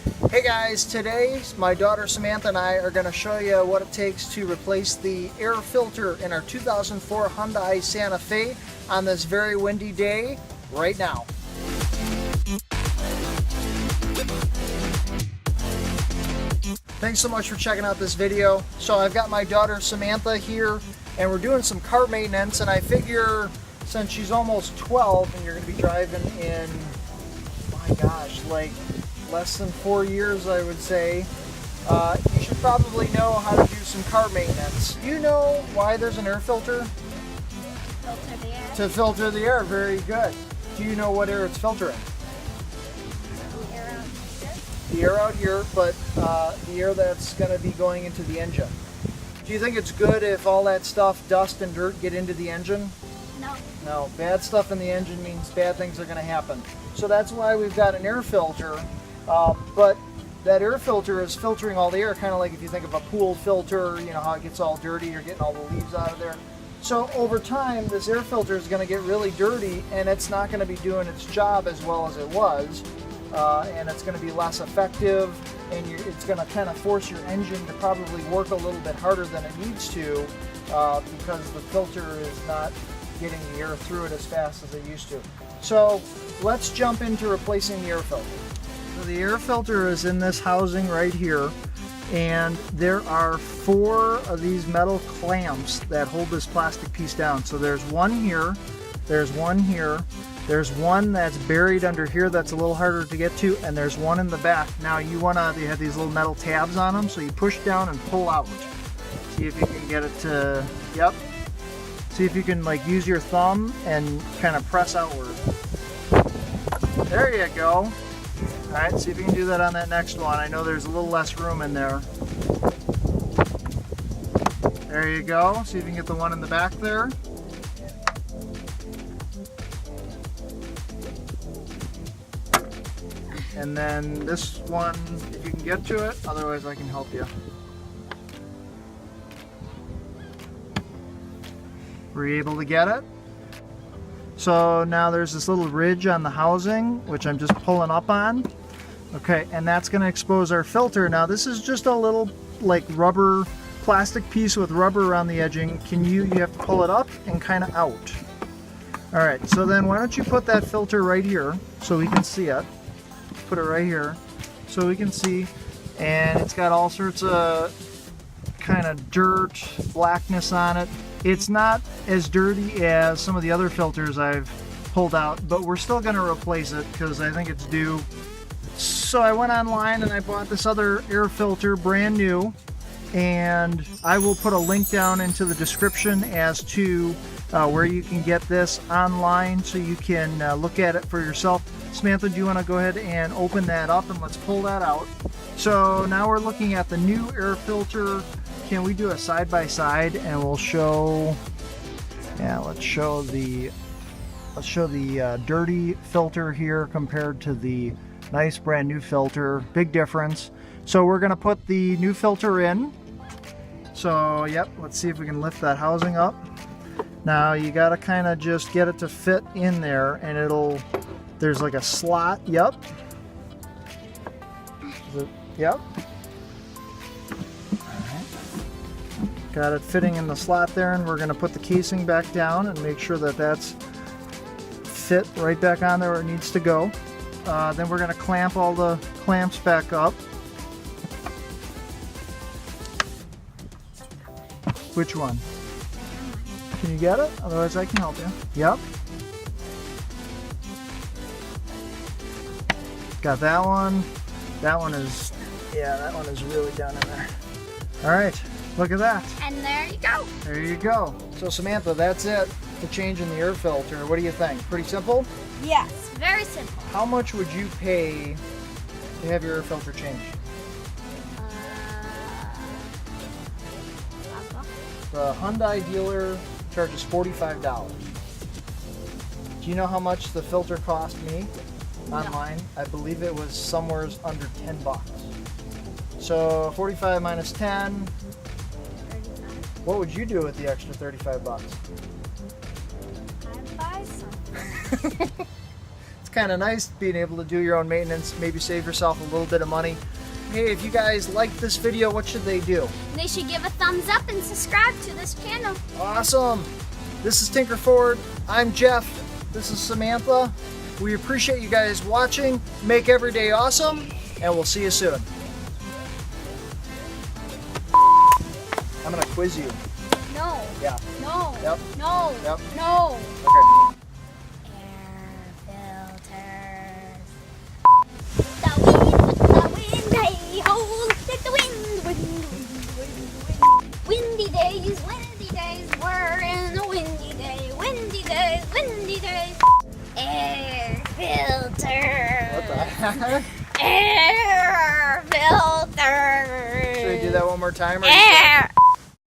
Hey guys, today my daughter Samantha and I are going to show you what it takes to replace the air filter in our 2004 Hyundai Santa Fe on this very windy day right now. Thanks so much for checking out this video. So I've got my daughter Samantha here and we're doing some car maintenance, and I figure since she's almost 12 and you're going to be driving in, my gosh, like less than 4 years, I would say, you should probably know how to do some car maintenance. Do you know why there's an air filter? Filter the air. To filter the air, very good. Do you know what air it's filtering? The air out here. The air out here, but the air that's going to be going into the engine. Do you think it's good if all that stuff, dust and dirt, get into the engine? No. No, bad stuff in the engine means bad things are going to happen. So that's why we've got an air filter. But that air filter is filtering all the air, kind of like if you think of a pool filter, you know how it gets all dirty, you're getting all the leaves out of there. So over time, this air filter is going to get really dirty, and it's not going to be doing its job as well as it was, and it's going to be less effective, and it's going to kind of force your engine to probably work a little bit harder than it needs to, because the filter is not getting the air through it as fast as it used to. So let's jump into replacing the air filter. So the air filter is in this housing right here, and there are 4 of these metal clamps that hold this plastic piece down. So there's one here, there's one here, there's one that's buried under here that's a little harder to get to, and there's one in the back. Now they have these little metal tabs on them, so you push down and pull out. See if you can get it to, yep. See if you can like use your thumb and kind of press outward. There you go. All right, see if you can do that on that next one. I know there's a little less room in there. There you go. See if you can get the one in the back there. And then this one, if you can get to it, otherwise I can help you. Were you able to get it? So now there's this little ridge on the housing, which I'm just pulling up on. Okay, and that's going to expose our filter. Now this is just a little like rubber, plastic piece with rubber around the edging. You have to pull it up and kind of out. All right, so then why don't you put that filter right here so we can see it. Put it right here so we can see. And it's got all sorts of kind of dirt, blackness on it. It's not as dirty as some of the other filters I've pulled out, but we're still going to replace it because I think it's due. So I went online and I bought this other air filter, brand new, and I will put a link down into the description as to where you can get this online so you can look at it for yourself. Samantha, do you want to go ahead and open that up and let's pull that out? So now we're looking at the new air filter. Can we do a side by side and we'll show, yeah, let's show the dirty filter here compared to the nice brand new filter. Big difference. So we're going to put the new filter in. So yep, let's see if we can lift that housing up. Now you got to kind of just get it to fit in there, and there's like a slot. Yep. Yep. Got it fitting in the slot there, and we're going to put the casing back down and make sure that that's fit right back on there where it needs to go. Then we're going to clamp all the clamps back up. Which one? Can you get it? Otherwise I can help you. Yep. Got that one. That one is, yeah, that one is really down in there. All right. Look at that. And there you go. There you go. So Samantha, that's it for changing the air filter. What do you think? Pretty simple? Yes, very simple. How much would you pay to have your air filter changed? The Hyundai dealer charges $45. Do you know how much the filter cost me online? No. I believe it was somewhere under 10 bucks. So 45 minus 10. What would you do with the extra 35 bucks? I'd buy something. It's kind of nice being able to do your own maintenance, maybe save yourself a little bit of money. Hey, if you guys like this video, what should they do? They should give a thumbs up and subscribe to this channel. Awesome. This is Tinker Ford. I'm Jeff. This is Samantha. We appreciate you guys watching. Make every day awesome, and we'll see you soon. I'm gonna quiz you. No. Yeah. No. Yep. No. Yep. No. Okay. Air filters. The wind, hey ho, let the wind. Windy days, we're in a windy day. Windy days. Air filters. What the heck? Air filters. Should we do that one more time? Air.